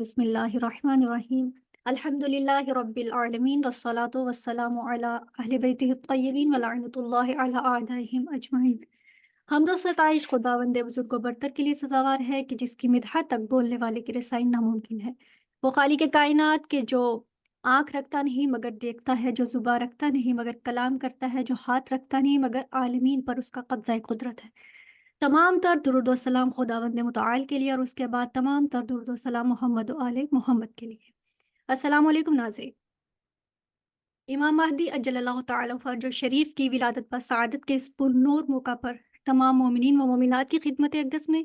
بسم اللہ الرحمن الرحیم الحمد للہ رب العالمین والصلاة والسلام علی اہل بیتہ الطیبین ولعنۃ اللہ علی اعدائہم اجمعین۔ حمد و ستائش خداوند بزرگ و برتر کے لیے سزاوار ہے کہ جس کی مدح تک بولنے والے کی رسائی ناممکن ہے۔ وہ خالق کائنات کے جو آنکھ رکھتا نہیں مگر دیکھتا ہے، جو زبان رکھتا نہیں مگر کلام کرتا ہے، جو ہاتھ رکھتا نہیں مگر عالمین پر اس کا قبضہ قدرت ہے۔ تمام تر درود و سلام خداوند متعال کے لیے اور اس کے بعد تمام تر درود و سلام محمد و آل محمد کے لیے۔ السلام علیکم ناظرین۔ امام مہدی اجل اللہ تعالیٰ فرج شریف کی ولادت پر سعادت کے اس پرنور موقع پر تمام مومنین و مومنات کی خدمت اقدس میں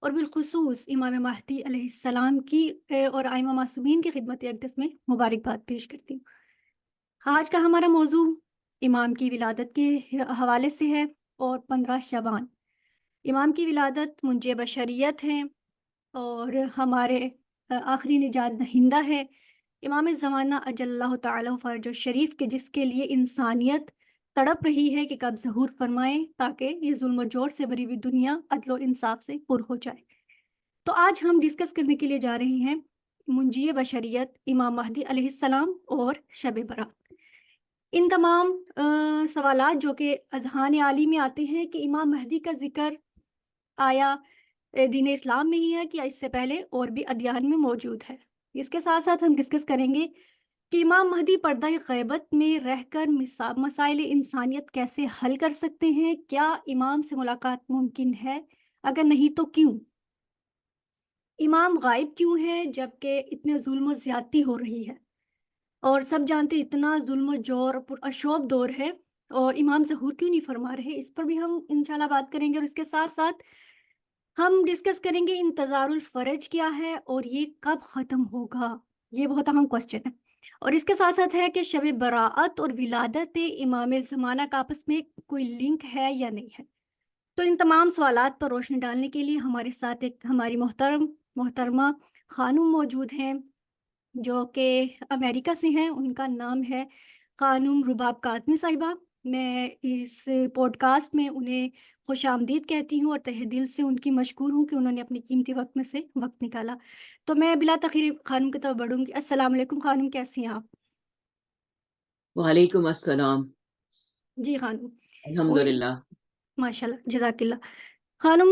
اور بالخصوص امام مہدی علیہ السلام کی اور ائمہ معصومین کی خدمت اقدس میں مبارکباد پیش کرتی ہوں۔ آج کا ہمارا موضوع امام کی ولادت کے حوالے سے ہے اور 15 شعبان۔ امام کی ولادت منجِ بشریت ہے اور ہمارے آخری نجات دہندہ ہے۔ امام زمانہ اجل اللہ تعالیٰ فرج شریف کے جس کے لیے انسانیت تڑپ رہی ہے کہ کب ظہور فرمائے تاکہ یہ ظلم و جور سے بھری ہوئی دنیا عدل و انصاف سے پر ہو جائے۔ تو آج ہم ڈسکس کرنے کے لیے جا رہے ہیں منجی بشریت امام مہدی علیہ السلام اور شب برات۔ ان تمام سوالات جو کہ اذہان عالی میں آتے ہیں کہ امام مہدی کا ذکر آیا دین اسلام میں ہی ہے کہ اس سے پہلے اور بھی ادیان میں موجود ہے۔ اس کے ساتھ ساتھ ہم ڈسکس کریں گے کہ امام مہدی پردہ غیبت میں رہ کر مسائل انسانیت کیسے حل کر سکتے ہیں، کیا امام سے ملاقات ممکن ہے، اگر نہیں تو کیوں، امام غائب کیوں ہے جبکہ اتنے ظلم و زیادتی ہو رہی ہے اور سب جانتے اتنا ظلم و جور پر اشوب دور ہے اور امام ظہور کیوں نہیں فرما رہے، اس پر بھی ہم انشاءاللہ بات کریں گے۔ اور اس کے ساتھ ساتھ ہم ڈسکس کریں گے انتظار الفرج کیا ہے اور یہ کب ختم ہوگا، یہ بہت اہم کوسچن ہے۔ اور اس کے ساتھ ساتھ ہے کہ شب براعت اور ولادت امام زمانہ کا آپس میں کوئی لنک ہے یا نہیں ہے۔ تو ان تمام سوالات پر روشنی ڈالنے کے لیے ہمارے ساتھ ایک ہماری محترمہ خانم موجود ہیں جو کہ امریکہ سے ہیں۔ ان کا نام ہے خانم رباب کاظمی صاحبہ۔ میں اس پوڈ کاسٹ میں انہیں خوش آمدید کہتی ہوں اور تہہ دل سے ان کی مشکور ہوں کہ انہوں نے اپنے قیمتی وقت میں سے وقت نکالا۔ تو میں بلا تاخیر خانم کی طرف بڑھوں گی۔ السلام علیکم خانم، کیسی ہیں آپ؟ وعلیکم السلام۔ جی خانم، الحمدللہ۔ ماشاءاللہ، جزاک اللہ خانم۔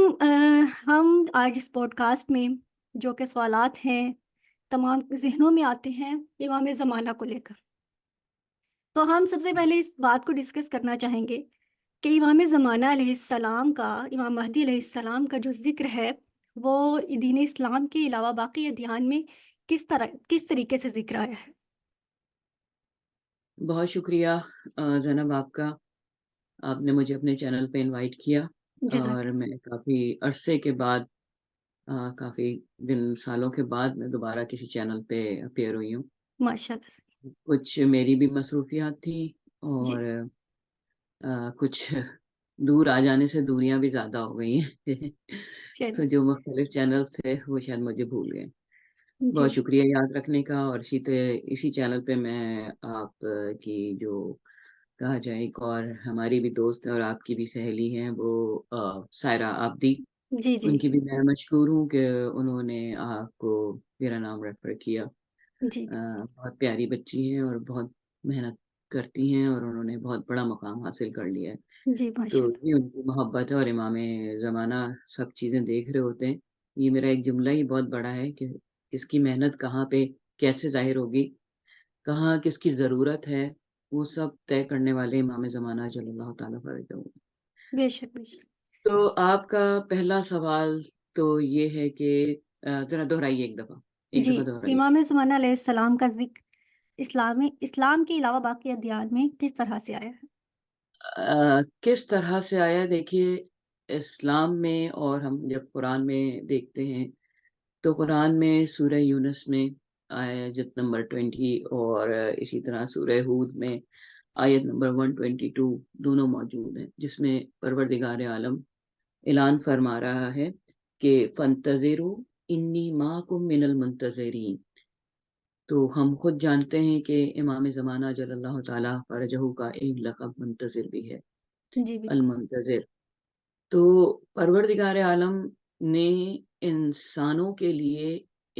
ہم آج اس پوڈ کاسٹ میں جو کہ سوالات ہیں تمام ذہنوں میں آتے ہیں امام زمانہ کو لے کر، تو ہم سب سے پہلے اس بات کو ڈسکس کرنا چاہیں گے کہ امام زمانہ علیہ السلام کا، امام مہدی علیہ السلام کا جو ذکر ہے وہ دین اسلام کے علاوہ باقی ادیان میں کس طریقے سے ذکر آیا ہے؟ بہت شکریہ زینب آپ کا، آپ نے مجھے اپنے چینل پہ انوائٹ کیا جزاک اور میں کافی عرصے کے بعد، کافی سالوں کے بعد میں دوبارہ کسی چینل پہ اپیئر ہوئی ہوں۔ ماشاءاللہ سے۔ کچھ میری بھی مصروفیات تھی جی اور کچھ دور آ جانے سے دوریاں بھی زیادہ ہو گئی ہیں تو چلیے، جو مختلف چینلز تھے وہ شاید مجھے بھول گئے۔ جی بہت شکریہ یاد رکھنے کا، اور اسی چینل پہ میں آپ کی جو کہا جائے ایک اور ہماری بھی دوست ہے اور آپ کی بھی سہیلی ہیں، وہ سائرہ آبدی، جی جی ان کی بھی میں مشکور ہوں کہ انہوں نے آپ کو میرا نام ریفر کیا۔ جی بہت پیاری بچی ہیں اور بہت محنت کرتی ہیں اور انہوں نے بہت بڑا مقام حاصل کر لیا ہے، جی تو ماشاءاللہ، یہ ان کی محبت ہے۔ اور امام زمانہ سب چیزیں دیکھ رہے ہوتے ہیں، یہ میرا ایک جملہ ہی بہت بڑا ہے کہ اس کی محنت کہاں پہ کیسے ظاہر ہوگی، کہاں کس کی ضرورت ہے، وہ سب طے کرنے والے امام زمانہ جل اللہ تعالیٰ فرجہ ہوں۔ بے شک بے شک۔ تو آپ کا پہلا سوال تو یہ ہے کہ ذرا دہرائیے ایک جی، دفعہ دہرائیے۔ امام زمانہ علیہ السلام کا ذکر اسلام کے علاوہ باقی ادیان میں کس طرح سے آیا ہے؟ کس طرح سے آیا؟ دیکھیے، اسلام میں اور ہم جب قرآن میں دیکھتے ہیں تو قرآن میں سورہ یونس میں آیت نمبر 20 اور اسی طرح سورہ ہود میں آیت نمبر 122 دونوں موجود ہیں، جس میں پروردگار عالم اعلان فرما رہا ہے کہ فانتظروا انی معکم من المنتظرین۔ تو ہم خود جانتے ہیں کہ امام زمانہ جل اللہ تعالیٰ فرجہ کا ایک لقب منتظر بھی ہے، جی بالکل۔ المنتظر۔ تو پروردگار عالم نے انسانوں کے لیے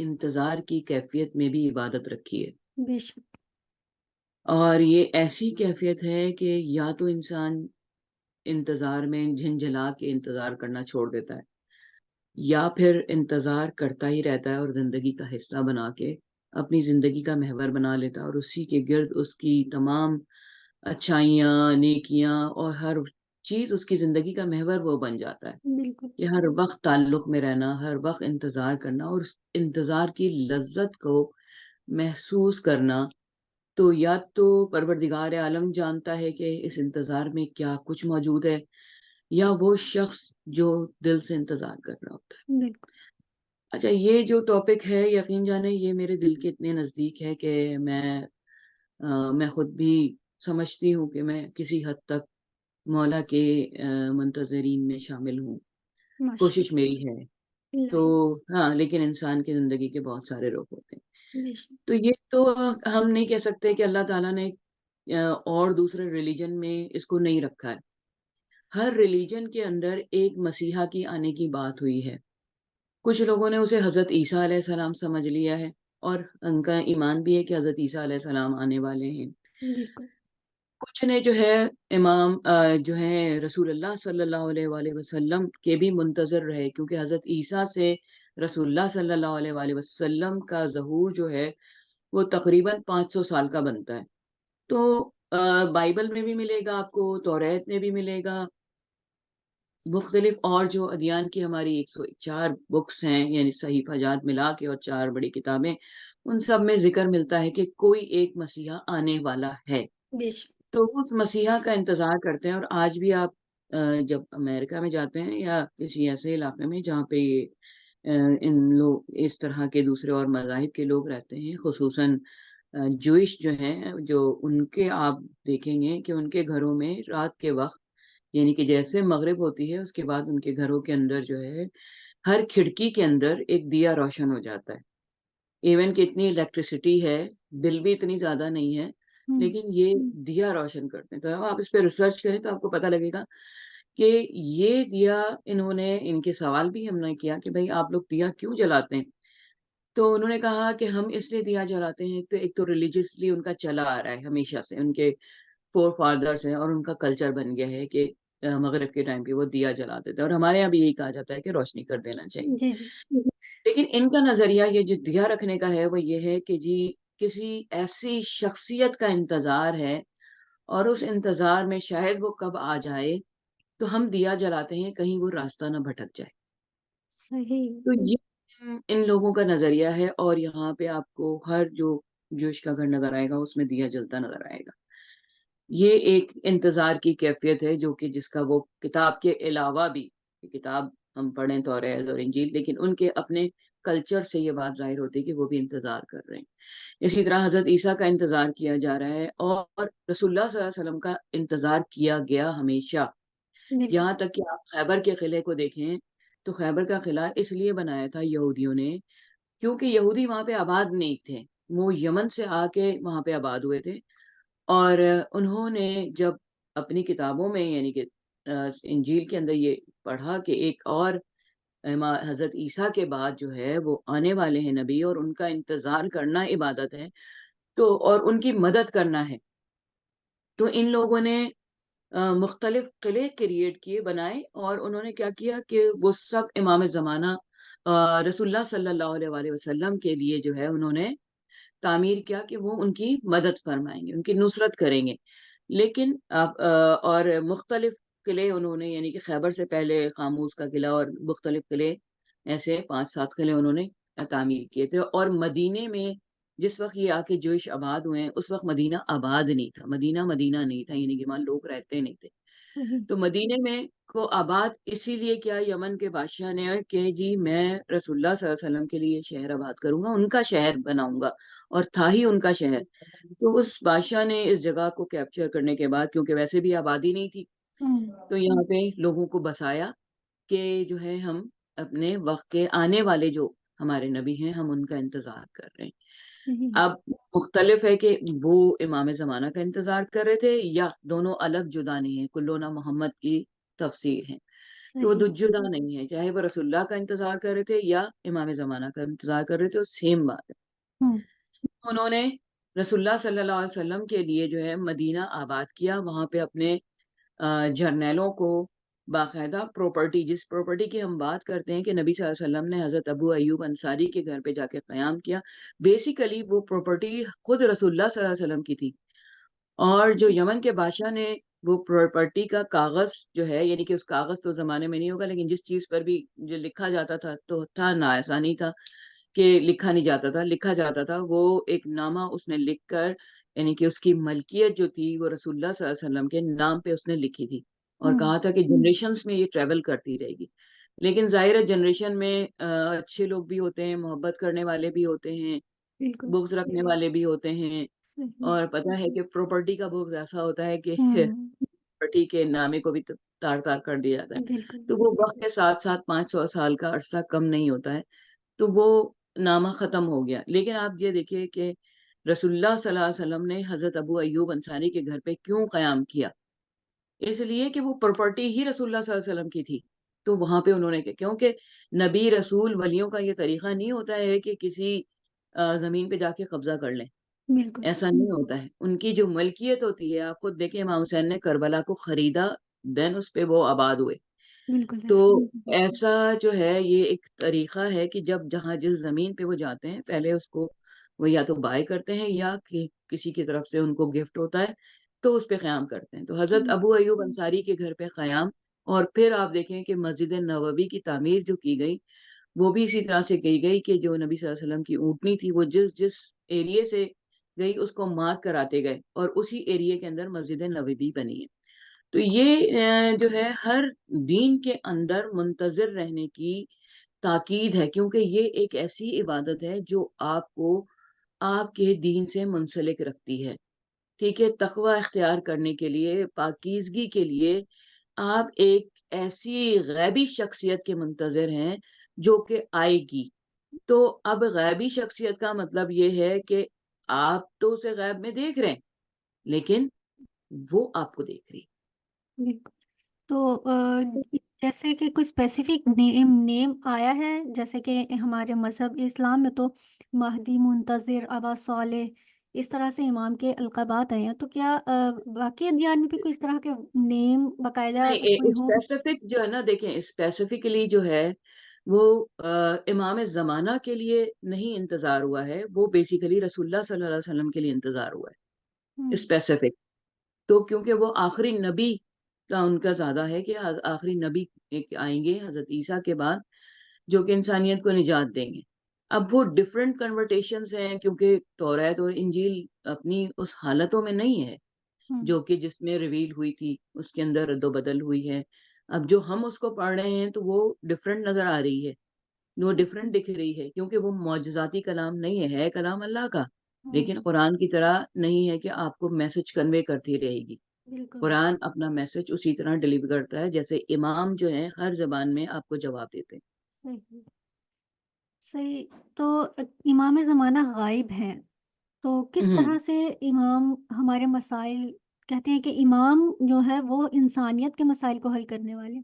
انتظار کی کیفیت میں بھی عبادت رکھی ہے، بے شک، اور یہ ایسی کیفیت ہے کہ یا تو انسان انتظار میں جھنجھلا کے انتظار کرنا چھوڑ دیتا ہے، یا پھر انتظار کرتا ہی رہتا ہے اور زندگی کا حصہ بنا کے اپنی زندگی کا محور بنا لیتا ہے، اور اسی کے گرد اس کی تمام اچھائیاں، نیکیاں اور ہر چیز اس کی زندگی کا محور وہ بن جاتا ہے۔ بالکل، یہ ہر وقت تعلق میں رہنا، ہر وقت انتظار کرنا اور اس انتظار کی لذت کو محسوس کرنا، تو یا تو پروردگار عالم جانتا ہے کہ اس انتظار میں کیا کچھ موجود ہے، یا وہ شخص جو دل سے انتظار کر رہا ہوتا ہے۔ بالکل، اچھا، یہ جو ٹاپک ہے یقین جانے یہ میرے دل کے اتنے نزدیک ہے کہ میں خود بھی سمجھتی ہوں کہ میں کسی حد تک مولا کے منتظرین میں شامل ہوں، ماشاء کوشش میری ہے۔ اللہ، تو ہاں، لیکن انسان کی زندگی کے بہت سارے رخ ہوتے ہیں، بے شک، تو یہ تو ہم نہیں کہہ سکتے کہ اللہ تعالیٰ نے اور دوسرے ریلیجن میں اس کو نہیں رکھا ہے۔ ہر ریلیجن کے اندر ایک مسیحا کی آنے کی بات ہوئی ہے۔ کچھ لوگوں نے اسے حضرت عیسیٰ علیہ السلام سمجھ لیا ہے، اور ان کا ایمان بھی ہے کہ حضرت عیسیٰ علیہ السلام آنے والے ہیں۔ بالکل، کچھ نے جو ہے امام جو ہے رسول اللہ صلی اللہ علیہ وآلہ وسلم کے بھی منتظر رہے، کیونکہ حضرت عیسیٰ سے رسول اللہ صلی اللہ علیہ وآلہ وسلم کا ظہور جو ہے وہ تقریباً 500 سال کا بنتا ہے۔ تو بائبل میں بھی ملے گا آپ کو، توریت میں بھی ملے گا، مختلف اور جو ادیان کی ہماری 104 بکس ہیں، یعنی صحیفہ ملا کے اور 4 بڑی کتابیں، ان سب میں ذکر ملتا ہے کہ کوئی ایک مسیحا آنے والا ہے۔ بے شک، تو اس مسیحا کا انتظار کرتے ہیں، اور آج بھی آپ جب امریکہ میں جاتے ہیں یا کسی ایسے علاقے میں جہاں پہ ان لوگ اس طرح کے دوسرے اور مذاہب کے لوگ رہتے ہیں، خصوصاً جوئش جو ہیں، جو ان کے آپ دیکھیں گے کہ ان کے گھروں میں رات کے وقت، یعنی کہ جیسے مغرب ہوتی ہے اس کے بعد ان کے گھروں کے اندر جو ہے ہر کھڑکی کے اندر ایک دیا روشن ہو جاتا ہے۔ ایون کہ اتنی الیکٹریسٹی ہے، بل بھی اتنی زیادہ نہیں ہے، ہوں، لیکن یہ دیا روشن کرتے ہیں۔ تو آپ اس پہ ریسرچ کریں تو آپ کو پتہ لگے گا کہ یہ دیا، انہوں نے ان کے سوال بھی ہم نے کیا کہ بھئی آپ لوگ دیا کیوں جلاتے ہیں؟ تو انہوں نے کہا کہ ہم اس لیے دیا جلاتے ہیں، تو ایک تو ریلیجسلی ان کا چلا آ رہا ہے ہمیشہ سے، ان کے فور فادرز ہیں اور ان کا کلچر بن گیا ہے کہ مغرب کے ٹائم پہ وہ دیا جلاتے تھے، اور ہمارے یہاں بھی یہی کہا جاتا ہے کہ روشنی کر دینا چاہیے۔ جی، جی، لیکن ان کا نظریہ یہ جو دیا رکھنے کا ہے وہ یہ ہے کہ جی کسی ایسی شخصیت کا انتظار ہے، اور اس انتظار میں شاید وہ کب آ جائے، تو ہم دیا جلاتے ہیں کہیں وہ راستہ نہ بھٹک جائے۔ صحیح، تو یہ ان لوگوں کا نظریہ ہے، اور یہاں پہ آپ کو ہر جو جوش کا گھر نظر آئے گا اس میں دیا جلتا نظر آئے گا۔ یہ ایک انتظار کی کیفیت ہے جو کہ جس کا وہ کتاب کے علاوہ بھی، کتاب ہم پڑھیں توریت اور انجیل، لیکن ان کے اپنے کلچر سے یہ بات ظاہر ہوتی ہے کہ وہ بھی انتظار کر رہے ہیں۔ اسی طرح حضرت عیسیٰ کا انتظار کیا جا رہا ہے، اور رسول اللہ صلی اللہ علیہ وسلم کا انتظار کیا گیا ہمیشہ، بالکل، یہاں تک کہ آپ خیبر کے قلعے کو دیکھیں تو خیبر کا قلعہ اس لیے بنایا تھا یہودیوں نے کیونکہ یہودی وہاں پہ آباد نہیں تھے، وہ یمن سے آ کے وہاں پہ آباد ہوئے تھے، اور انہوں نے جب اپنی کتابوں میں یعنی کہ انجیل کے اندر یہ پڑھا کہ ایک اور حضرت عیسیٰ کے بعد جو ہے وہ آنے والے ہیں نبی، اور ان کا انتظار کرنا عبادت ہے، تو اور ان کی مدد کرنا ہے، تو ان لوگوں نے مختلف قلعے کریٹ کیے، بنائے، اور انہوں نے کیا کیا کہ وہ سب امام زمانہ رسول اللہ صلی اللہ علیہ وآلہ وسلم کے لیے جو ہے انہوں نے تعمیر کیا کہ وہ ان کی مدد فرمائیں گے، ان کی نصرت کریں گے۔ لیکن اور مختلف قلعے انہوں نے، یعنی کہ خیبر سے پہلے قاموس کا قلعہ اور مختلف قلعے، ایسے 5-7 قلعے انہوں نے تعمیر کیے تھے، اور مدینے میں جس وقت یہ آ کے جوش آباد ہوئے ہیں اس وقت مدینہ آباد نہیں تھا، مدینہ نہیں تھا، یعنی کہ وہاں لوگ رہتے نہیں تھے۔ صحیح، تو مدینے میں کو آباد اسی لیے کیا یمن کے بادشاہ نے کہ جی میں رسول اللہ صلی اللہ علیہ وسلم کے لیے شہر آباد کروں گا، ان کا شہر بناؤں گا، اور تھا ہی ان کا شہر۔ تو اس بادشاہ نے اس جگہ کو کیپچر کرنے کے بعد، کیونکہ ویسے بھی آبادی نہیں تھی، ہوں، تو یہاں پہ لوگوں کو بسایا کہ جو ہے ہم اپنے وقت کے آنے والے جو ہمارے نبی ہیں ہم ان کا انتظار کر رہے ہیں۔ صحیح، اب مختلف ہے کہ وہ امام زمانہ کا انتظار کر رہے تھے یا دونوں الگ جدا نہیں ہیں، کلونا محمد کی تفسیر ہے۔ تو وہ صحیح. جدا نہیں ہے، چاہے وہ رسول اللہ کا انتظار کر رہے تھے یا امام زمانہ کا انتظار کر رہے تھے، وہ سیم بات ہے. ہوں. انہوں نے رسول اللہ صلی اللہ علیہ وسلم کے لیے جو ہے مدینہ آباد کیا، وہاں پہ اپنے جرنیلوں کو باقاعدہ پراپرٹی، جس پراپرٹی کی ہم بات کرتے ہیں کہ نبی صلی اللہ علیہ وسلم نے حضرت ابو ایوب انصاری کے گھر پہ جا کے قیام کیا، بیسیکلی وہ پراپرٹی خود رسول اللہ صلی اللہ علیہ وسلم کی تھی. اور جو یمن کے بادشاہ نے وہ پراپرٹی کا کاغذ جو ہے، یعنی کہ اس کاغذ تو زمانے میں نہیں ہوگا، لیکن جس چیز پر بھی جو لکھا جاتا تھا تو تھا نا، ایسا نہیں تھا کہ لکھا نہیں جاتا تھا، لکھا جاتا تھا. وہ ایک نامہ اس نے لکھ کر، یعنی کہ اس کی ملکیت جو تھی وہ رسول اللہ صلی اللہ علیہ وسلم کے نام پہ اس نے لکھی تھی، اور ہوں. کہا تھا کہ جنریشنز میں یہ ٹریول کرتی رہے گی. لیکن ظاہر ہے جنریشن میں اچھے لوگ بھی ہوتے ہیں، محبت کرنے والے بھی ہوتے ہیں، بالکل. بغض رکھنے والے بھی ہوتے ہیں. صحیح. اور پتہ ہے کہ پراپرٹی کا بغض ایسا ہوتا ہے کہ ہوں. پراپرٹی کے نامے کو بھی تار تار کر دیا جاتا ہے. بالکل. تو وہ وقت کے ساتھ ساتھ 500 سال کا عرصہ کم نہیں ہوتا ہے، تو وہ نامہ ختم ہو گیا. لیکن آپ یہ دیکھیے کہ رسول اللہ صلی اللہ علیہ وسلم نے حضرت ابو ایوب انصاری کے گھر پہ کیوں قیام کیا؟ اس لیے کہ وہ پراپرٹی ہی رسول اللہ صلی اللہ علیہ وسلم کی تھی. تو وہاں پہ انہوں نے کیونکہ نبی رسول ولیوں کا یہ طریقہ نہیں ہوتا ہے کہ کسی زمین پہ جا کے قبضہ کر لیں، بالکل. ایسا نہیں ہوتا ہے. ان کی جو ملکیت ہوتی ہے، آپ خود دیکھیں امام حسین نے کربلا کو خریدا، دین اس پہ وہ آباد ہوئے. بالکل تو ایسے. ایسا جو ہے یہ ایک طریقہ ہے کہ جب جہاں جس زمین پہ وہ جاتے ہیں، پہلے اس کو وہ یا تو بائی کرتے ہیں یا کسی کی طرف سے ان کو گفٹ ہوتا ہے تو اس پہ قیام کرتے ہیں. تو حضرت ابو ایوب انصاری کے گھر پہ قیام، اور پھر آپ دیکھیں کہ مسجد نبوی کی تعمیر جو کی گئی وہ بھی اسی طرح سے کی گئی کہ جو نبی صلی اللہ علیہ وسلم کی اونٹنی تھی وہ جس جس ایریے سے گئی اس کو مارک کراتے گئے، اور اسی ایریے کے اندر مسجد نبوی بنی ہے. تو یہ جو ہے ہر دین کے اندر منتظر رہنے کی تاکید ہے، کیونکہ یہ ایک ایسی عبادت ہے جو آپ کو آپ کے دین سے منسلک رکھتی ہے. ٹھیک ہے، تقوی اختیار کرنے کے لیے، پاکیزگی کے لیے آپ ایک ایسی غیبی شخصیت کے منتظر ہیں جو کہ آئے گی. تو اب غیبی شخصیت کا مطلب یہ ہے کہ آپ تو اسے غیب میں دیکھ رہے ہیں، لیکن وہ آپ کو دیکھ رہی. بالکل. تو جیسے کہ کوئی اسپیسیفک نیم آیا ہے، جیسے کہ ہمارے مذہب اسلام میں تو مہدی، منتظر، ابا صالح، اس طرح سے امام کے القابات آئے ہیں، تو کیا باقی ادیان میں بھی کوئی اس طرح کے نیم باقاعدہ نہیں، کوئی ہو؟ اسپیسیفک جو ہے نا، دیکھیں اسپیسیفکلی جو ہے وہ امام زمانہ کے لیے نہیں انتظار ہوا ہے، وہ بیسیکلی رسول اللہ صلی اللہ علیہ وسلم کے لیے انتظار ہوا ہے ہوں. اسپیسیفک. تو کیونکہ وہ آخری نبی کا ان کا زیادہ ہے کہ آخری نبی ایک آئیں گے حضرت عیسیٰ کے بعد جو کہ انسانیت کو نجات دیں گے. اب وہ ڈفرینٹ کنورٹیشنز ہیں، کیونکہ توریت اور انجیل اپنی اس حالتوں میں نہیں ہے ہوں. جو کہ جس میں ریویل ہوئی تھی، اس کے اندر رد و بدل ہوئی ہے. اب جو ہم اس کو پڑھ رہے ہیں تو وہ ڈفرینٹ نظر آ رہی ہے، وہ ڈفرینٹ دکھ رہی ہے، کیونکہ وہ معجزاتی کلام نہیں ہے، ہے کلام اللہ کا. ہوں. لیکن قرآن کی طرح نہیں ہے کہ آپ کو میسج کنوے کرتی رہے گی. بالکل. قرآن اپنا میسج اسی طرح ڈلیور کرتا ہے جیسے امام جو ہیں ہر زبان میں آپ کو جواب دیتے ہیں. صحیح. صحیح. تو امام زمانہ غائب ہیں، تو کس ہوں طرح سے امام ہمارے مسائل، کہتے ہیں کہ امام جو ہے وہ انسانیت کے مسائل کو حل کرنے والے ہیں،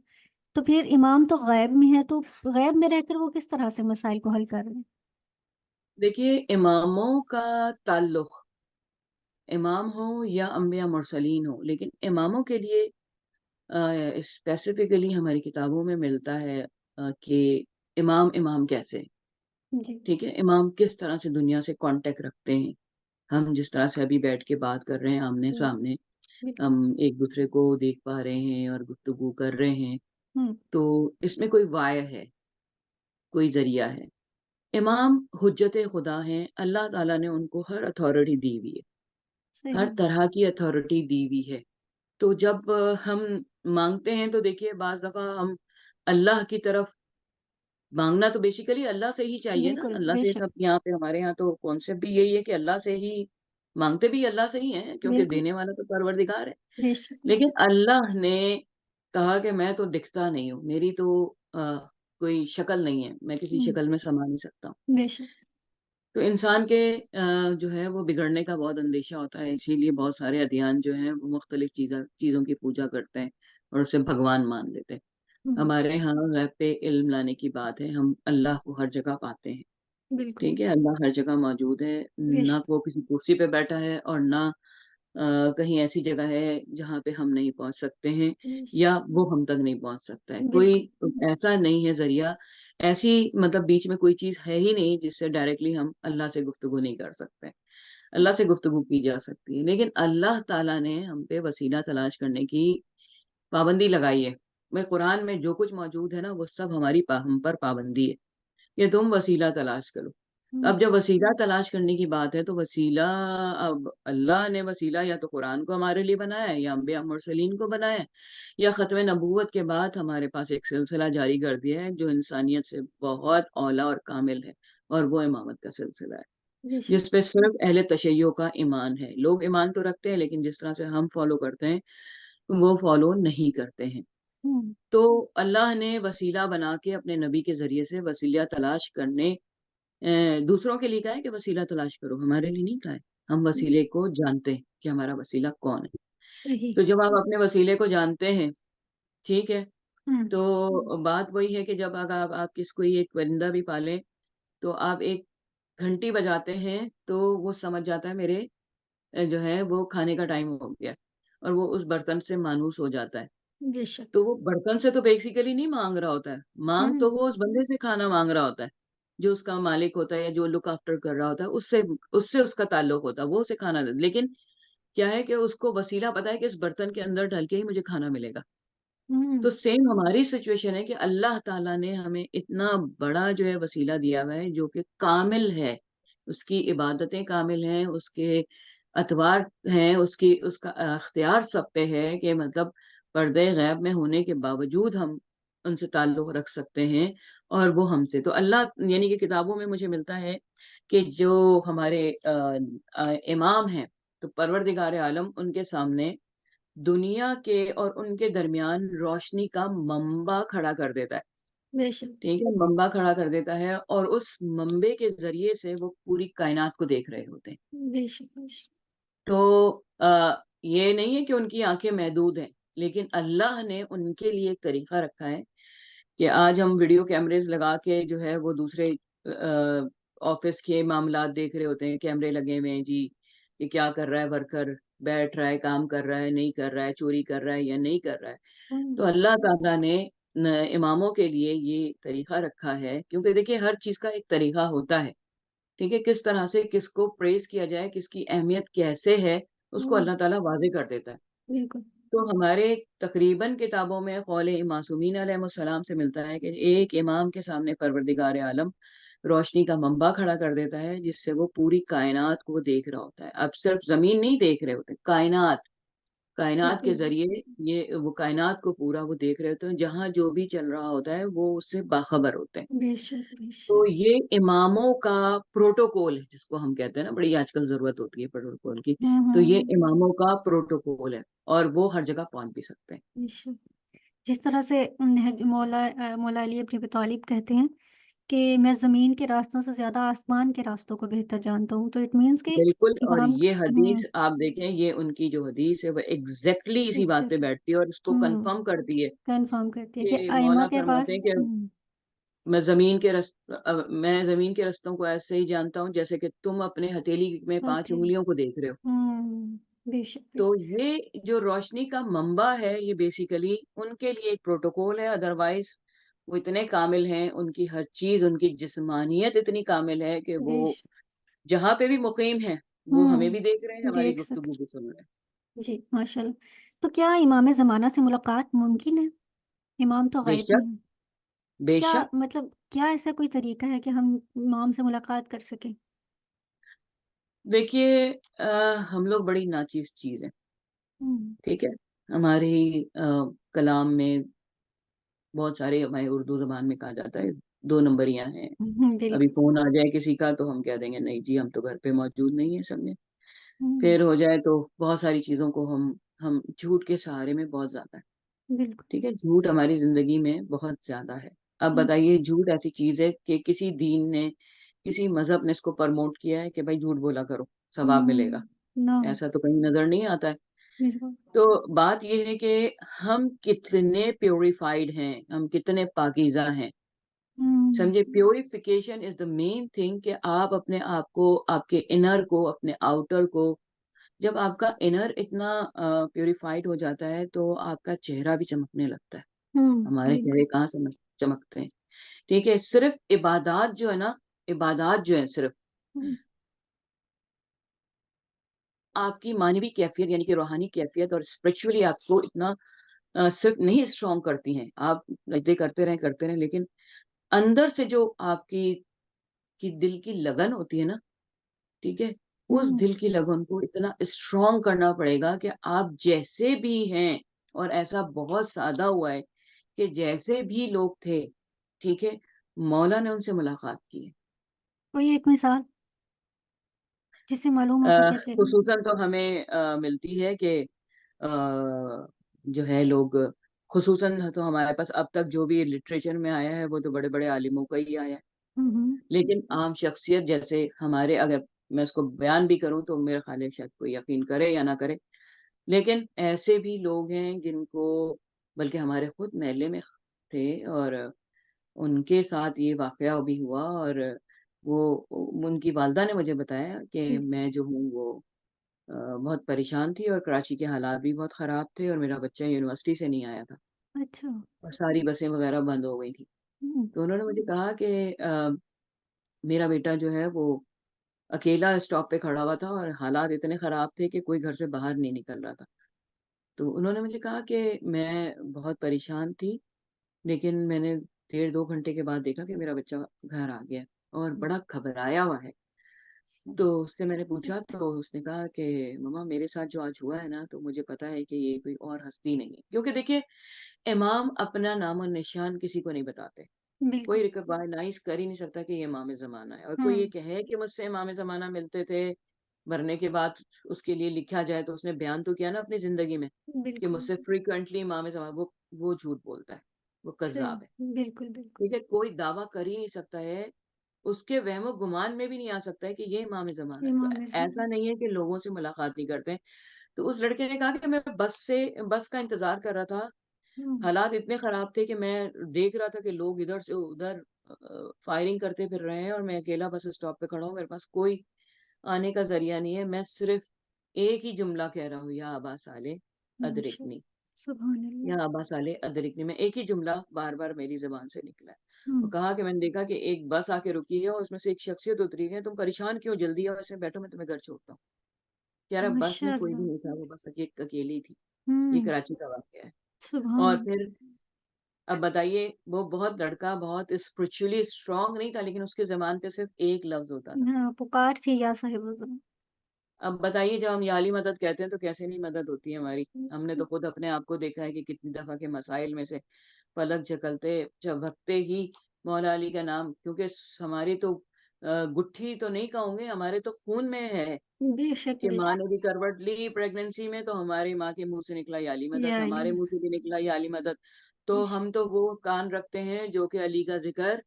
تو پھر امام تو غیب میں ہے، تو غیب میں رہ کر وہ کس طرح سے مسائل کو حل کر رہے ہیں؟ دیکھیے، اماموں کا تعلق امام ہو یا انبیاء مرسلین ہو، لیکن اماموں کے لیے اسپیسیفکلی ہماری کتابوں میں ملتا ہے کہ امام کیسے. جی. ٹھیک ہے، امام کس طرح سے دنیا سے کانٹیکٹ رکھتے ہیں. ہم جس طرح سے ابھی بیٹھ کے بات کر رہے ہیں آمنے ہوں. سامنے، بالکل. ہم ایک دوسرے کو دیکھ پا رہے ہیں اور گفتگو کر رہے ہیں، ہوں. تو اس میں کوئی وائر ہے، کوئی ذریعہ ہے. امام حجت خدا ہیں، اللہ تعالیٰ نے ان کو ہر اتھارٹی دی ہوئی ہے، ہر صحیح. طرح کی اتھارٹی دی ہوئی ہے. تو جب ہم مانگتے ہیں تو دیکھیے بعض دفعہ ہم اللہ کی طرف مانگنا تو بیسیکلی اللہ سے ہی چاہیے نا، بالکل. اللہ بے سے. شک. سب یہاں پہ ہمارے یہاں تو کانسیپٹ بھی یہی ہے کہ اللہ سے ہی مانگتے، بھی اللہ سے ہی ہیں کیونکہ بالکل. دینے والا تو پروردگار ہے. بے شک. بے لیکن شک. اللہ نے کہا کہ میں تو دکھتا نہیں ہوں، میری تو کوئی شکل نہیں ہے، میں کسی ہوں. شکل میں سما نہیں سکتا ہوں. بے شک. تو انسان کے جو ہے وہ بگڑنے کا بہت اندیشہ ہوتا ہے، اسی لیے بہت سارے ادیان جو ہیں وہ مختلف چیزوں کی پوجا کرتے ہیں اور اسے بھگوان مان لیتے ہیں. ہمارے یہاں غیب پہ علم لانے کی بات ہے، ہم اللہ کو ہر جگہ پاتے ہیں، بالکل، ٹھیک ہے؟ اللہ ہر جگہ موجود ہے، بے نہ شک، وہ کسی کرسی پہ بیٹھا ہے اور نہ کہیں ایسی جگہ ہے جہاں پہ ہم نہیں پہنچ سکتے ہیں بے شک، یا وہ ہم تک نہیں پہنچ سکتا ہے، کوئی بالکل، ایسا نہیں ہے ذریعہ، ایسی مطلب بیچ میں کوئی چیز ہے ہی نہیں جس سے ڈائریکٹلی ہم اللہ سے گفتگو نہیں کر سکتے، اللہ سے گفتگو کی جا سکتی ہے، لیکن اللہ تعالیٰ نے ہم پہ وسیلہ تلاش کرنے کی پابندی لگائی ہے۔ میں قرآن میں جو کچھ موجود ہے نا وہ سب ہماری ہم پر پابندی ہے کہ تم وسیلہ تلاش کرو۔ ہوں، اب جب وسیلہ تلاش کرنے کی بات ہے تو وسیلہ، اب اللہ نے وسیلہ یا تو قرآن کو ہمارے لیے بنایا ہے یا انبیاء مرسلین کو بنایا ہے یا ختم نبوت کے بعد ہمارے پاس ایک سلسلہ جاری کر دیا ہے جو انسانیت سے بہت اولا اور کامل ہے، اور وہ امامت کا سلسلہ ہے بے شک، جس پہ صرف اہل تشیع کا ایمان ہے۔ لوگ ایمان تو رکھتے ہیں لیکن جس طرح سے ہم فالو کرتے ہیں وہ فالو نہیں کرتے ہیں۔ ہوں، تو اللہ نے وسیلہ بنا کے اپنے نبی کے ذریعے سے وسیلہ تلاش کرنے، دوسروں کے لیے کہا ہے کہ وسیلہ تلاش کرو، ہمارے لیے نہیں کہا ہے۔ ہم وسیلے کو جانتے ہیں کہ ہمارا وسیلہ کون ہے۔ صحیح، تو جب آپ اپنے وسیلے کو جانتے ہیں، ٹھیک ہے، ہوں، تو بات وہی ہے کہ جب اگر آپ کس کوئی ایک پرندہ بھی پالیں تو آپ ایک گھنٹی بجاتے ہیں تو وہ سمجھ جاتا ہے میرے جو ہے وہ کھانے کا ٹائم ہو گیا، اور وہ اس برتن سے مانوس ہو جاتا ہے۔ بے شک، تو وہ برتن سے تو بیسیکلی نہیں مانگ رہا ہوتا ہے، مانگ ہوں، تو وہ اس بندے سے کھانا مانگ رہا ہوتا ہے جو اس کا مالک ہوتا ہے یا جو لک آفٹر کر رہا ہوتا ہے، اس سے اس کا تعلق ہوتا ہے، وہ اسے کھانا دے، لیکن کیا ہے کہ اس کو وسیلہ پتا ہے کہ اس برتن کے اندر ڈل کے ہی مجھے کھانا ملے گا۔ ہوں، تو سیم ہماری سچویشن ہے کہ اللہ تعالیٰ نے ہمیں اتنا بڑا جو ہے وسیلہ دیا ہوا ہے جو کہ کامل ہے، اس کی عبادتیں کامل ہیں، اس کے اتوار ہیں، اس کا اختیار سب پہ ہے کہ مطلب پردے غیب میں ہونے کے باوجود ہم ان سے تعلق رکھ سکتے ہیں، اور وہ ہم سے تو اللہ یعنی کہ کتابوں میں مجھے ملتا ہے کہ جو ہمارے امام ہیں تو پروردگار عالم ان کے سامنے دنیا کے اور ان کے درمیان روشنی کا منبع کھڑا کر دیتا ہے، بے شک، ٹھیک ہے، منبع کھڑا کر دیتا ہے، اور اس منبع کے ذریعے سے وہ پوری کائنات کو دیکھ رہے ہوتے ہیں۔ بے شک، بے شک، تو یہ نہیں ہے کہ ان کی آنکھیں محدود ہیں، لیکن اللہ نے ان کے لیے ایک طریقہ رکھا ہے کہ آج ہم ویڈیو کیمریز لگا کے جو ہے وہ دوسرے آفس کے معاملات دیکھ رہے ہوتے ہیں، کیمرے لگے ہوئے ہیں جی، یہ کیا کر رہا ہے ورکر، بیٹھ رہا ہے، کام کر رہا ہے، نہیں کر رہا ہے، چوری کر رہا ہے یا نہیں کر رہا ہے۔ ہوں، تو اللہ تعالیٰ نے اماموں کے لیے یہ طریقہ رکھا ہے، کیونکہ دیکھیے ہر چیز کا ایک طریقہ ہوتا ہے، ٹھیک ہے، کس طرح سے کس کو پریز کیا جائے، کس کی اہمیت کیسے ہے، اس کو ہوں، اللہ تعالیٰ واضح کر دیتا ہے۔ بالکل، تو ہمارے تقریباً کتابوں میں قول معصومین علیہ السلام سے ملتا ہے کہ ایک امام کے سامنے پروردگار عالم روشنی کا منبع کھڑا کر دیتا ہے جس سے وہ پوری کائنات کو دیکھ رہا ہوتا ہے۔ اب صرف زمین نہیں دیکھ رہے ہوتے، کائنات کے بالکل، ذریعے یہ وہ کائنات کو پورا وہ دیکھ رہے ہوتے ہیں، جہاں جو بھی چل رہا ہوتا ہے وہ اس سے باخبر ہوتے ہیں۔ بے شک، بے تو شک، یہ اماموں کا پروٹوکول ہے جس کو ہم کہتے ہیں نا، بڑی آج کل ضرورت ہوتی ہے پروٹوکول کی، ہوں، تو یہ ہوں، اماموں کا پروٹوکول ہے، اور وہ ہر جگہ پہنچ بھی سکتے ہیں۔ بے شک، جس طرح سے مولا علی ابن ابی طالب کہتے ہیں کہ میں زمین کے راستوں سے زیادہ آسمان کے راستوں کو بہتر جانتا ہوں، تو اٹ مینس کہ بالکل، اور امام یہ ہوں، حدیث آپ دیکھیں، یہ ان کی جو حدیث ہے وہ ایگزیکٹلی اسی بات پہ ایگزیکٹ بیٹھتی ہے اور اس کو ہوں، کنفرم کرتی ہے کنفرم کرتی ہے کہ کہ ائمہ مولا کے فرماتے پاس ہیں کہ میں زمین کے رستوں کو ایسے ہی جانتا ہوں جیسے کہ تم اپنے ہتھیلی میں 5 ہاتھ ہے، انگلیوں کو دیکھ رہے ہو۔ بے شک، بے تو شک، یہ جو روشنی کا منبع ہے یہ بیسیکلی ان کے لیے ایک پروٹوکول ہے، ادروائز وہ اتنے کامل ہیں، ان کی ہر چیز، ان کی جسمانیت اتنی کامل ہے کہ بے وہ شک، جہاں پہ بھی مقیم ہیں وہ ہمیں ہوں، بھی دیکھ رہے ہیں، ہماری دیکھ گفتگو سکتے، بھی سن رہے ہیں۔ جی، ماشاء اللہ، تو کیا امام زمانہ سے ملاقات ممکن ہے؟ امام تو بے غائب شک، ہیں، بے کیا شک، مطلب کیا ایسا کوئی طریقہ ہے کہ ہم امام سے ملاقات کر سکیں؟ دیکھیے ہم لوگ بڑی ناچیز چیز ہیں، ہوں، ٹھیک ہے، ہماری کلام میں بہت سارے، ہمارے اردو زبان میں کہا جاتا ہے 2 نمبریاں ہیں، ابھی بالکل، فون آ جائے کسی کا تو ہم کہہ دیں گے نہیں جی ہم تو گھر پہ موجود نہیں ہیں سب میں، ہوں، پھر ہو جائے تو بہت ساری چیزوں کو ہم جھوٹ کے سہارے میں بہت زیادہ ہے، بالکل، ٹھیک ہے، جھوٹ ہماری زندگی میں بہت زیادہ ہے۔ اب ماشاء بتائیے جھوٹ ایسی چیز ہے کہ کسی دین نے، کسی مذہب نے اس کو پرموٹ کیا ہے کہ بھائی جھوٹ بولا کرو ثواب ملے گا، نو، ایسا تو کہیں نظر نہیں آتا ہے۔ بالکل۔ تو بات یہ ہے کہ ہم کتنے پیوریفائڈ ہیں، ہم کتنے پاکیزہ ہیں، ہوں، سمجھے؟ پیوریفیکیشن از دا مین تھنگ کہ آپ اپنے آپ کو، آپ کے انر کو، اپنے آؤٹر کو، جب آپ کا انر اتنا پیوریفائڈ ہو جاتا ہے تو آپ کا چہرہ بھی چمکنے لگتا ہے. ہمارے بالکل۔ چہرے کہاں سے چمکتے ہیں؟ ٹھیک ہے، صرف عبادات جو ہے نا، عبادات جو ہے صرف ہوں، آپ کی مانوی کیفیت یعنی کہ روحانی کیفیت اور اسپرچولی آپ کو اتنا صرف نہیں اسٹرانگ کرتی ہیں. آپ سجدے کرتے رہیں لیکن اندر سے جو آپ کی دل کی لگن ہوتی ہے نا، ٹھیک ہے، اس ہوں، دل کی لگن کو اتنا اسٹرانگ کرنا پڑے گا کہ آپ جیسے بھی ہیں، اور ایسا بہت سادہ ہوا ہے کہ جیسے بھی لوگ تھے، ٹھیک ہے، مولا نے ان سے ملاقات کی ہے. کوئی ایک مثال جس سے معلوم ہو سکے کہ خصوصاً تو ہمیں ملتی ہے کہ جو ہے لوگ، خصوصاً تو ہمارے پاس اب تک جو بھی لٹریچر میں آیا ہے وہ تو بڑے بڑے عالموں کا ہی آیا ہے. ہوں، ہوں، لیکن عام شخصیت جیسے ہمارے، اگر میں اس کو بیان بھی کروں تو میرا خیال ہے شاید کوئی یقین کرے یا نہ کرے، لیکن ایسے بھی لوگ ہیں جن کو، بلکہ ہمارے خود محلے میں تھے، اور ان کے ساتھ یہ واقعہ بھی ہوا. اور وہ، ان کی والدہ نے مجھے بتایا کہ میں جو ہوں وہ بہت پریشان تھی، اور کراچی کے حالات بھی بہت خراب تھے، اور میرا بچہ یونیورسٹی سے نہیں آیا تھا، اچھا، اور ساری بسیں وغیرہ بند ہو گئی تھی. ہوں، تو انہوں نے مجھے کہا کہ میرا بیٹا جو ہے وہ اکیلا اسٹاپ پہ کھڑا ہوا تھا، اور حالات اتنے خراب تھے کہ کوئی گھر سے باہر نہیں نکل رہا تھا. تو انہوں نے مجھے کہا کہ میں بہت پریشان تھی، لیکن میں نے 1.5-2 گھنٹے کے بعد دیکھا کہ میرا بچہ گھر آ گیا اور بڑا گھبرایا ہوا ہے. تو اس سے میں نے پوچھا تو اس نے کہا کہ مما میرے ساتھ جو آج ہوا ہے نا، تو مجھے پتا ہے کہ یہ کوئی اور ہستی نہیں ہے. کیونکہ دیکھیے، امام اپنا نام و نشان کسی کو نہیں بتاتے. بالکل، کوئی ریکگنائز کر ہی نہیں سکتا کہ یہ امام زمانہ ہے. اور کوئی ہوں، یہ کہے کہ مجھ سے امام زمانہ ملتے تھے، مرنے کے بعد اس کے لیے لکھا جائے تو اس نے بیان تو کیا نا اپنی زندگی میں کہ مجھ بالکل، سے فریکوینٹلی امام زمانہ، وہ جھوٹ بولتا ہے، وہ صحیح، کذاب ہے. بالکل، بالکل، ٹھیک ہے، کوئی دعویٰ کر ہی نہیں سکتا ہے، اس کے وہم و گمان میں بھی نہیں آ سکتا ہے کہ یہ امام زمانہ ہے. تو امام ایسا زمان نہیں ہے کہ لوگوں سے ملاقات نہیں کرتے. تو اس لڑکے نے کہا کہ میں بس کا انتظار کر رہا تھا. ہوں، حالات اتنے خراب تھے کہ میں دیکھ رہا تھا کہ لوگ ادھر سے ادھر فائرنگ کرتے پھر رہے ہیں، اور میں اکیلا بس اسٹاپ پہ کھڑا ہوں، میرے پاس کوئی آنے کا ذریعہ نہیں ہے. میں صرف ایک ہی جملہ کہہ رہا ہوں، یا ابا صالح ماشاء ادرکنی، اللہ، سبحان اللہ، یا ابا صالح ادرکنی. میں ایک ہی جملہ بار بار میری زبان سے نکلا ہے. ہوں، وہ کہا کہ میں نے دیکھا کہ ایک بس آ کے رکی ہے، اور اس میں سے ایک شخصیت اتری ہے. تم پریشان کیوں؟ جلدی آؤ، ایسے بیٹھو، میں تمہیں گھر چھوڑتا ہوں. کہہ رہا بس میں ماشاء کوئی بھی اللہ، نہیں تھا، وہ بس اکیلی تھی. یہ ہوں، کراچی کا واقعہ ہے. سبحان اور اللہ، پھر اب بتائیے، وہ بہت لڑکا بہت اسپرچولی اسٹرانگ نہیں تھا، لیکن اس کے زبان پہ صرف ایک لفظ ہوتا تھا. ہاں، پکار تھی یا صاحب وزن، اب بتائیے، جب ہم یا علی مدد کہتے ہیں تو کیسے نہیں مدد ہوتی ہے ہماری. ہم نے تو خود اپنے آپ کو دیکھا ہے کہ کتنی دفعہ کے مسائل میں سے پلک جھپکتے ہی مولا علی کا نام، کیونکہ ہماری تو گٹھی تو نہیں کہوں گے، ہمارے تو خون میں ہے بے شک، کہ بے ماں شک، نے بھی کروٹ لی پریگننسی میں تو ہماری ماں کے منہ سے نکلا یا علی مدد، یا ہمارے علیم، منہ سے بھی نکلا یا علی مدد. تو بے ہم شک، تو وہ کان رکھتے ہیں جو کہ علی کا ذکر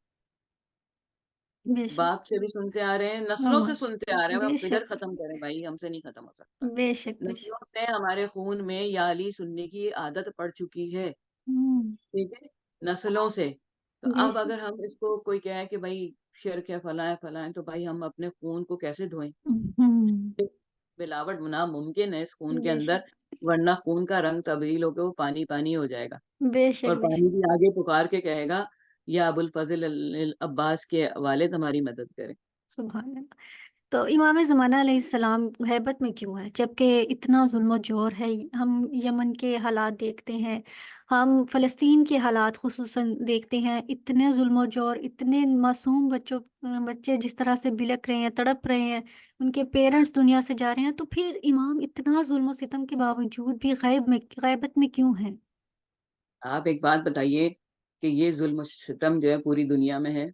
بے شک، باپ سے بھی سنتے آ رہے ہیں، نسلوں سے نماز، سنتے آ رہے ہیں. بے اب شک، کدھر ختم کریں بھائی، ہم سے نہیں ختم ہو سکتا. بے شک، بے شک، نسلوں سے ہمارے خون میں یا علی سننے کی عادت پڑ چکی ہے. ہوں، ٹھیک ہے، نسلوں سے. تو بے اب شک، اگر ہم اس کو کوئی کہے کہ بھائی شرک ہے، فلاں ہے فلاں ہے، تو بھائی ہم اپنے خون کو کیسے دھوئیں؟ ہوں، ملاوٹ ناممکن ہے اس خون کے بے اندر، شک، ورنہ خون کا رنگ تبدیل ہو کے وہ پانی پانی ہو جائے گا. بے شک، اور بے پانی شک، بھی آگے پکار کے کہے گا یا ابو الفضل عباس کے والد ہماری مدد کرے. سبحان اللہ. تو امام زمانہ علیہ السلام غیبت میں کیوں ہے جبکہ اتنا ظلم و جور ہے؟ ہم یمن کے حالات دیکھتے ہیں، ہم فلسطین کے حالات خصوصاً دیکھتے ہیں، اتنے ظلم و جور، اتنے معصوم بچے جس طرح سے بلک رہے ہیں، تڑپ رہے ہیں، ان کے پیرنٹس دنیا سے جا رہے ہیں، تو پھر امام اتنا ظلم و ستم کے باوجود بھی غیبت میں کیوں ہیں؟ آپ ایک بات بتائیے کہ یہ ظلم و ستم جو ہے پوری دنیا میں ہے.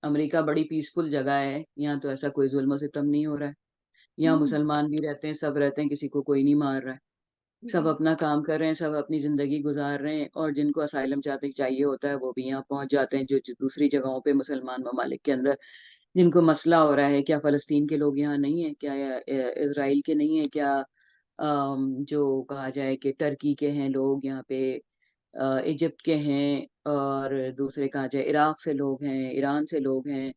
امریکہ بڑی پیسفل جگہ ہے، یہاں تو ایسا کوئی ظلم و ستم نہیں ہو رہا ہے. یہاں ہوں، مسلمان بھی رہتے ہیں، سب رہتے ہیں، کسی کو کوئی نہیں مار رہا ہے. سب بالکل، اپنا کام کر رہے ہیں، سب اپنی زندگی گزار رہے ہیں، اور جن کو اسائلم چاہیے ہوتا ہے وہ بھی یہاں پہنچ جاتے ہیں. جو دوسری جگہوں پہ مسلمان ممالک کے اندر جن کو مسئلہ ہو رہا ہے، کیا فلسطین کے لوگ یہاں نہیں ہیں؟ کیا اسرائیل کے نہیں ہیں؟ کیا جو کہا جائے کہ ٹرکی کے ہیں لوگ یہاں پہ، ایجپٹ کے ہیں، اور دوسرے کہا جائے عراق سے لوگ ہیں، ایران سے لوگ ہیں،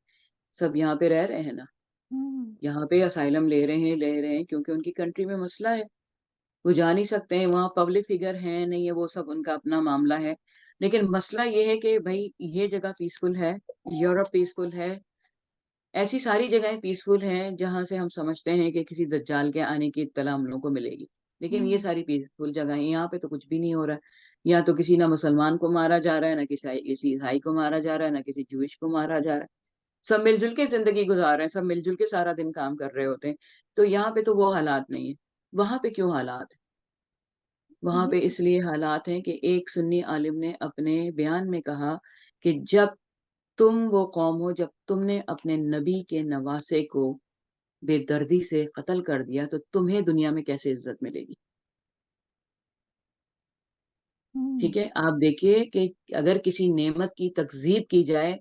سب یہاں پہ رہ رہے ہیں نا، ہوں، یہاں پہ اسائلم لے رہے ہیں کیونکہ ان کی کنٹری میں مسئلہ ہے، وہ جا نہیں سکتے ہیں، وہاں پبلک فگر ہیں نہیں ہے، وہ سب ان کا اپنا معاملہ ہے، لیکن مسئلہ یہ ہے کہ بھائی یہ جگہ پیسفل ہے، یورپ پیسفل ہے، ایسی ساری جگہیں پیسفل ہیں جہاں سے ہم سمجھتے ہیں کہ کسی دجال کے آنے کی اطلاع ہم لوگوں کو ملے گی، لیکن یہ ہوں، ساری پیسفل جگہیں، یہاں پہ تو کچھ بھی نہیں ہو رہا ہے، یا تو کسی نہ مسلمان کو مارا جا رہا ہے، نہ کسی عیسائی کو مارا جا رہا ہے، نہ کسی جوئش کو مارا جا رہا ہے، سب مل جل کے زندگی گزار رہے ہیں، سب مل جل کے سارا دن کام کر رہے ہوتے ہیں، تو یہاں پہ تو وہ حالات نہیں ہیں، وہاں پہ کیوں حالات ہیں؟ وہاں یہ پہ تو اس لیے حالات ہیں کہ ایک سنی عالم نے اپنے بیان میں کہا کہ جب تم وہ قوم ہو جب تم نے اپنے نبی کے نواسے کو بے دردی سے قتل کر دیا تو تمہیں دنیا میں کیسے عزت ملے گی؟ ہوں، ٹھیک ہے، آپ دیکھیے کہ اگر کسی نعمت کی تکذیب کی جائے،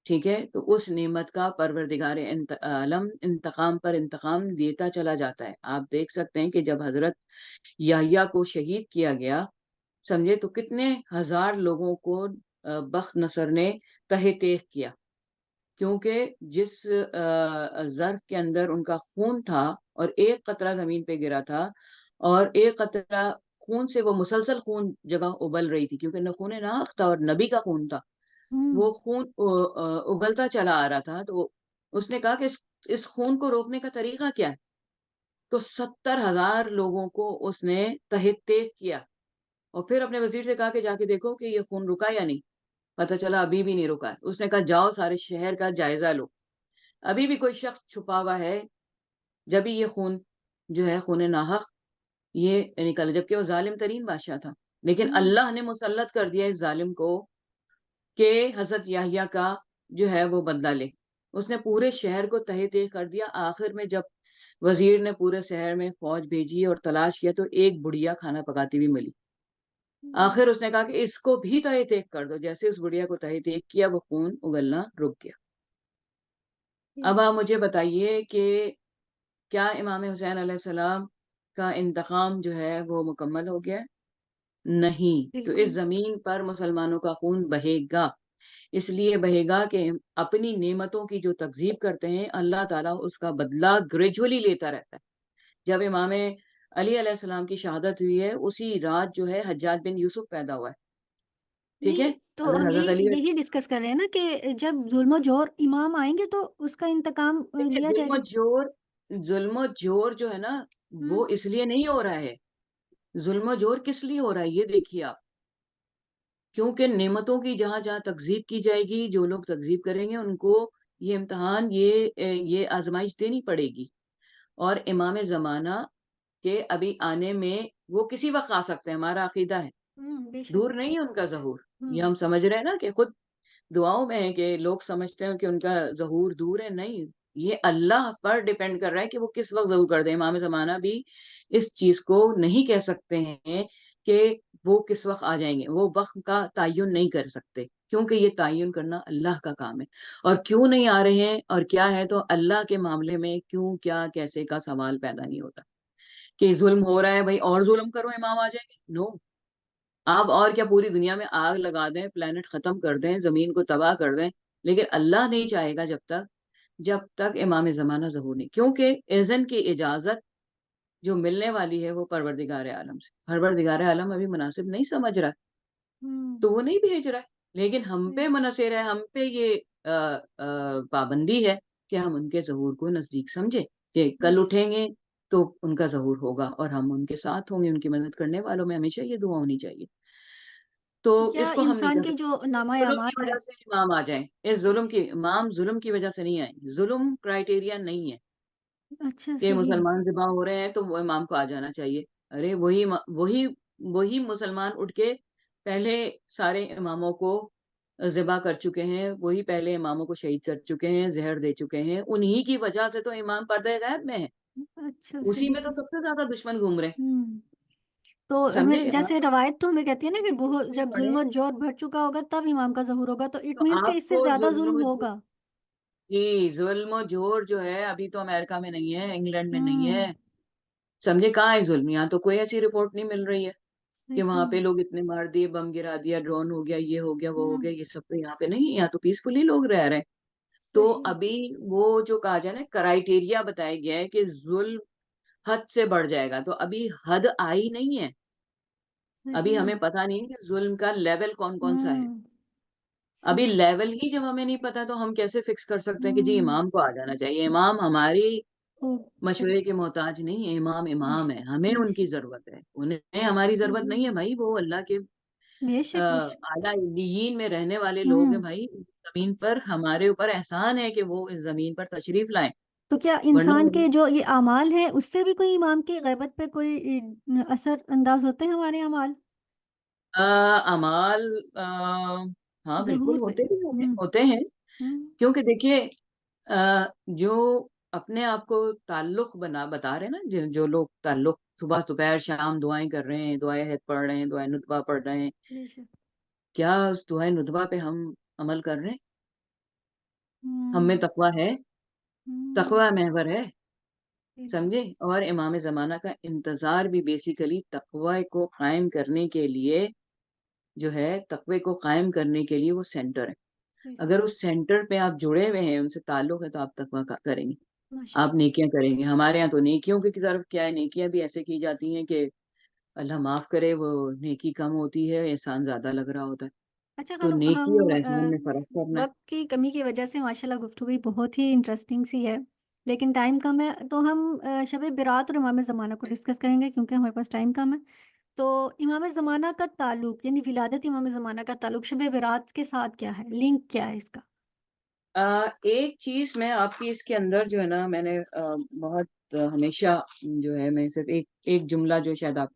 ٹھیک ہے، تو اس نعمت کا پروردگار عالم انتقام پر انتقام دیتا چلا جاتا ہے۔ آپ دیکھ سکتے ہیں کہ جب حضرت یحییٰ کو شہید کیا گیا، سمجھے، تو کتنے ہزار لوگوں کو بخت نصر نے تہہ تیغ کیا، کیونکہ جس ظرف کے اندر ان کا خون تھا اور ایک قطرہ زمین پہ گرا تھا، اور ایک قطرہ خون سے وہ مسلسل خون جگہ ابل رہی تھی، کیونکہ نہ خون ناحق تھا اور نبی کا خون تھا، ہوں، وہ خون اگلتا چلا آ رہا تھا، تو اس نے کہا کہ اس خون کو روکنے کا طریقہ کیا ہے؟ تو 70,000 لوگوں کو اس نے تحت تیغ کیا، اور پھر اپنے وزیر سے کہا کہ جا کے دیکھو کہ یہ خون رکا یا نہیں، پتہ چلا ابھی بھی نہیں رکا ہے، اس نے کہا جاؤ سارے شہر کا جائزہ لو، ابھی بھی کوئی شخص چھپا ہوا ہے، جب ہی یہ خون جو ہے خون ناحق یہ نکل، جبکہ وہ ظالم ترین بادشاہ تھا، لیکن ہوں، اللہ نے مسلط کر دیا اس ظالم کو کہ حضرت یحییٰ کا جو ہے وہ بدلہ لے، اس نے پورے شہر کو تہہ تیغ کر دیا، آخر میں جب وزیر نے پورے شہر میں فوج بھیجی اور تلاش کیا تو ایک بڑھیا کھانا پکاتی ہوئی ملی، ہوں، آخر اس نے کہا کہ اس کو بھی تہہ تیغ کر دو، جیسے اس بڑھیا کو تہہ تیغ کیا وہ خون اگلنا رک گیا۔ اب ٹھیک، آپ مجھے بتائیے کہ کیا امام حسین علیہ السلام کا انتقام جو ہے وہ مکمل ہو گیا ہے؟ نہیں، تو اس بالکل، زمین پر مسلمانوں کا خون بہے گا، اس لیے بہے گا کہ اپنی نعمتوں کی جو تکذیب کرتے ہیں اللہ تعالیٰ اس کا بدلہ گریجولی لیتا رہتا ہے۔ جب امام علی علیہ السلام کی شہادت ہوئی ہے اسی رات جو ہے حجاج بن یوسف پیدا ہوا ہے، ٹھیک ہے، نہیں تو اگر ہم حضرت یہی علی یہی ڈسکس کر رہے ہیں نا کہ جب ظلم و جور امام آئیں گے تو اس کا انتقام دیکھیے، لیا جائے گا۔ ظلم و جور جو ہے نا وہ ہوں، اس لیے نہیں ہو رہا ہے، ظلم و جور کس لیے ہو رہا ہے یہ دیکھیے آپ، کیونکہ نعمتوں کی جہاں جہاں تکذیب کی جائے گی، جو لوگ تکذیب کریں گے ان کو یہ امتحان، یہ آزمائش دینی پڑے گی، اور امام زمانہ کے ابھی آنے میں وہ کسی وقت آ سکتے ہیں، ہمارا عقیدہ ہے، بے شک، دور نہیں ہے ان کا ظہور، یہ ہوں، ہم سمجھ رہے ہیں نا کہ خود دعاؤں میں ہے کہ لوگ سمجھتے ہیں کہ ان کا ظہور دور ہے، نہیں، یہ اللہ پر ڈیپینڈ کر رہا ہے کہ وہ کس وقت ظہور کر دیں، امام زمانہ بھی اس چیز کو نہیں کہہ سکتے ہیں کہ وہ کس وقت آ جائیں گے، وہ وقت کا تعین نہیں کر سکتے، کیونکہ یہ تعین کرنا اللہ کا کام ہے، اور کیوں نہیں آ رہے ہیں اور کیا ہے، تو اللہ کے معاملے میں کیوں کیا کیسے کا سوال پیدا نہیں ہوتا، کہ ظلم ہو رہا ہے بھائی اور ظلم کرو امام آ جائیں گے، نو، آپ اور کیا پوری دنیا میں آگ لگا دیں، پلانٹ ختم کر دیں، زمین کو تباہ کر دیں، لیکن اللہ نہیں چاہے گا جب تک امام زمانہ ظہور نہیں، کیونکہ اذن کی اجازت جو ملنے والی ہے وہ پروردگار عالم سے، پروردگار عالم ابھی مناسب نہیں سمجھ رہا ہوں، تو وہ نہیں بھیج رہا ہے، لیکن ہم پہ منحصر ہے، ہم پہ یہ پابندی ہے کہ ہم ان کے ظہور کو نزدیک سمجھیں، کہ کل اٹھیں گے تو ان کا ظہور ہوگا اور ہم ان کے ساتھ ہوں گے، ان کی مدد کرنے والوں میں ہمیشہ یہ دعا ہونی چاہیے، تو تو کیا اس کو ہم نہیں انسان کر کے جو سکتے نامہ ظلم کی اعمال ہے، وجہ سے امام آ جائیں، اس ظلم کی امام ظلم کی وجہ سے نہیں آئیں گے، ظلم کرائٹیریا نہیں ہے اچھا کہ صحیح، مسلمان ذبح ہو رہے ہیں تو وہ امام کو آ جانا چاہیے، ارے وہی مسلمان اٹھ کے پہلے سارے اماموں کو ذبح کر چکے ہیں، وہی پہلے اماموں کو شہید کر چکے ہیں، زہر دے چکے ہیں، انہی کی وجہ سے تو امام پردہ غیب میں ہے، اچھا اسی صحیح میں تو صحیح، سب سے زیادہ دشمن گھوم رہے ہیں، ہوں، تو سمجھے جیسے آپ روایت تو ہمیں کہتی ہے نا کہ بہت میں جب ظلم پڑھیں و جور بڑھ چکا ہوگا تب امام کا ظہور ہوگا، تو اٹ تو مینس کہ آپ اس سے کو زیادہ ظلم ہوگا۔ جی ظلم و جور جو ہے ابھی تو امریکہ میں نہیں ہے، انگلینڈ میں نہیں ہوں، ہے، سمجھے کہاں ہے ظلم؟ یہاں تو کوئی ایسی رپورٹ نہیں مل رہی ہے کہ وہاں پہ صحیح. لوگ اتنے مار دیے، بم گرا دیا، ڈرون ہو گیا، یہ ہو گیا، وہ ہو ہوں. گیا، یہ سب تو یہاں پہ نہیں ہے. یہاں تو پیسفلی لوگ رہ رہے ہیں. تو صحیح. ابھی وہ جو کہا جائے نا کرائٹیریا بتایا گیا ہے کہ ظلم حد سے بڑھ جائے گا، تو ابھی حد آئی نہیں ہے. ابھی صحیح. ہمیں پتا نہیں کہ ظلم کا لیول کون کون سا ہے. ہوں. ابھی صحیح. لیول ہی جب ہمیں نہیں پتا تو ہم کیسے فکس کر سکتے ہیں کہ جی ہوں. امام کو آ جانا چاہیے. امام ہماری خوب خوب. مشورے کے محتاج نہیں ہے. امام امام ہے، ہمیں بے ان کی شک. ضرورت ہے، انہیں ہماری ضرورت نہیں ہے. صحیح. بھائی وہ اللہ کے بے شک بے شک. اعلیٰ علیین میں رہنے والے لوگ ہیں. ہوں. بھائی زمین پر ہمارے اوپر احسان ہے کہ وہ اس زمین پر تشریف لائیں. تو کیا ورنہ انسان کے جو یہ اعمال ہیں اس سے بھی کوئی امام کی غیبت پہ کوئی اثر انداز ہوتے ہیں ہمارے اعمال؟ اعمال ہاں بالکل ظہور پہ. ہوتے بھی ہوں گے، ہوں. ہوتے ہیں. ہوں. کیونکہ دیکھیے جو اپنے آپ کو تعلق بتا رہے ہیں نا، جو لوگ تعلق صبح دوپہر شام دعائیں کر رہے ہیں، دعائیں ہیت پڑھ رہے ہیں، دعائیں ندبہ پڑھ رہے ہیں، بے شک. کیا اس دعائیں ندبہ پہ ہم عمل کر رہے ہیں؟ ہم میں ہوں. تقویٰ ہے؟ ہوں. تقویٰ محور ہے، بالکل. سمجھے؟ اور امام زمانہ کا انتظار بھی بیسیکلی تقوی کو قائم کرنے کے لیے جو ہے، تقوی کو قائم کرنے کے لیے وہ سینٹر ہے. صحیح اگر صحیح. اس سینٹر پہ آپ جڑے ہوئے ہیں، ان سے تعلق ہے، تو آپ تقوی کریں گے، ماشاء آپ اللہ. نیکیاں کریں گے. ہمارے یہاں تو نیکیوں کی طرف کیا ہے، نیکیاں بھی ایسے کی جاتی ہیں کہ اللہ معاف کرے، وہ نیکی کم ہوتی ہے، احسان زیادہ لگ رہا ہوتا ہے. اچھا تو خانم، نیکی اور ہم احسان میں فرق کرنا ہے. وقت کی کمی کی وجہ سے ماشاء اللہ گفتگو بہت ہی انٹرسٹنگ سی ہے، لیکن ٹائم کم ہے، تو ہم شب برات اور امام زمانہ کو ڈسکس کریں گے کیونکہ ہمارے پاس ٹائم کم ہے. تو امام زمانہ کا تعلق یعنی ولادت امام زمانہ کا تعلق شب برات کے ساتھ کیا ہے، لنک کیا ہے اس کا؟ ایک چیز میں آپ کی اس کے اندر جو ہے نا، میں نے بہت ہمیشہ جو ہے، میں صرف ایک جملہ جو شاید آپ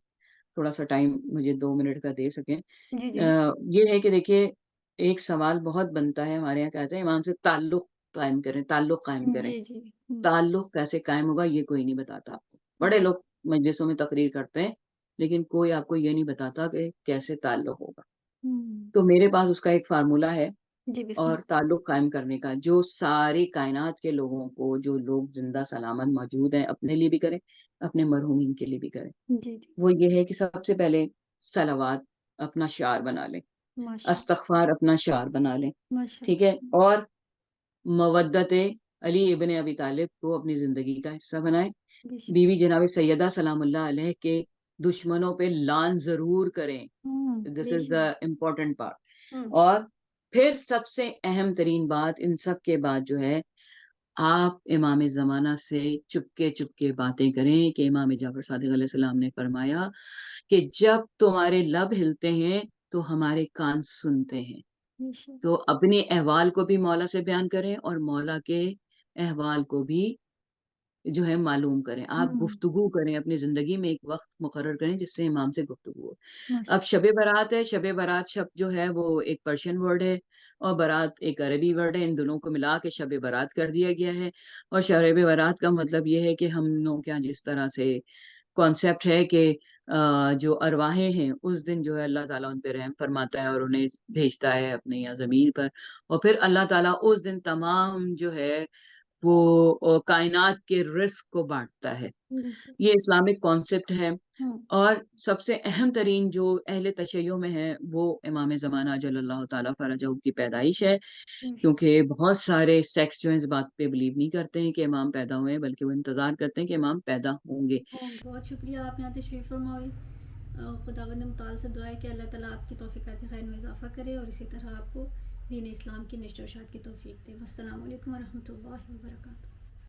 تھوڑا سا ٹائم مجھے 2 منٹ کا دے سکیں. جی جی. یہ ہے کہ دیکھیے، ایک سوال بہت بنتا ہے ہمارے یہاں، کہتے ہیں امام سے تعلق قائم کریں، تعلق قائم کریں. جی جی. تعلق کیسے قائم ہوگا یہ کوئی نہیں بتاتا آپ کو. بڑے جی. لوگ مجلسوں میں تقریر کرتے ہیں، لیکن کوئی آپ کو یہ نہیں بتاتا کہ کیسے تعلق ہوگا. ہوں. تو میرے پاس اس کا ایک فارمولا ہے. جی بسم اور اللہ. تعلق قائم کرنے کا جو ساری کائنات کے لوگوں کو، جو لوگ زندہ سلامت موجود ہیں، اپنے لیے بھی کریں، اپنے مرحومین کے لیے بھی کریں. جی جی. وہ یہ ہے کہ سب سے پہلے صلوات اپنا شعار بنا لیں، ماشاء اللہ. استغفار اپنا شعار بنا لیں. ماشاء ٹھیک ہے؟ اللہ. اور مودت علی ابن ابی طالب کو اپنی زندگی کا حصہ بنائیں. بے شک. بیوی جناب سیدہ سلام اللہ علیہ کے دشمنوں پہ لعن ضرور کریں. دس بے از شک. The important part. ہوں. اور پھر سب سے اہم ترین بات ان سب کے بعد جو ہے، آپ امام زمانہ سے چپکے باتیں کریں کہ امام جعفر صادق علیہ السلام نے فرمایا کہ جب تمہارے لب ہلتے ہیں تو ہمارے کان سنتے ہیں. بے شک. تو اپنے احوال کو بھی مولا سے بیان کریں اور مولا کے احوال کو بھی جو ہے معلوم کریں. آپ ہوں. گفتگو کریں، اپنی زندگی میں ایک وقت مقرر کریں جس سے امام سے گفتگو ہو. اب ماشاء شب برات ہے. شب برات شب جو ہے وہ ایک پرشین ورڈ ہے، اور برات ایک عربی ورڈ ہے. ان دونوں کو ملا کے شب برات کر دیا گیا ہے. اور شب برات کا مطلب یہ ہے کہ ہم لوگ کیا، جس طرح سے کانسیپٹ ہے کہ جو ارواحیں ہیں اس دن جو ہے اللہ تعالیٰ ان پہ رحم فرماتا ہے اور انہیں بھیجتا ہے اپنے یہاں زمین پر. اور پھر اللہ تعالیٰ اس دن تمام جو ہے وہ کائنات کے رزق کو بانٹتا ہے. اللہ. بے شک. یہ اسلامک کانسیپٹ ہے. ہوں. اور سب سے اہم ترین جو اہل تشیع میں ہے وہ امام زمانہ جل اللہ تعالیٰ فرجہ کی پیدائش ہے. بے شک. کیونکہ بہت سارے سیکس جو ہیں اس بات پہ بلیو نہیں کرتے ہیں کہ امام پیدا ہوئے ہیں، بلکہ وہ انتظار کرتے ہیں کہ امام پیدا ہوں گے. بہت شکریہ، آپ یہاں تشریف فرما ہوئی. خداوند متعال سے دعا ہے کہ اللہ تعالیٰ آپ کی توفیقات خیر میں اضافہ کرے اور اسی طرح آپ کو دین اسلام کی نشر و اشاعت کی توفیق دے. والسلام علیکم ورحمۃ اللہ وبرکاتہ.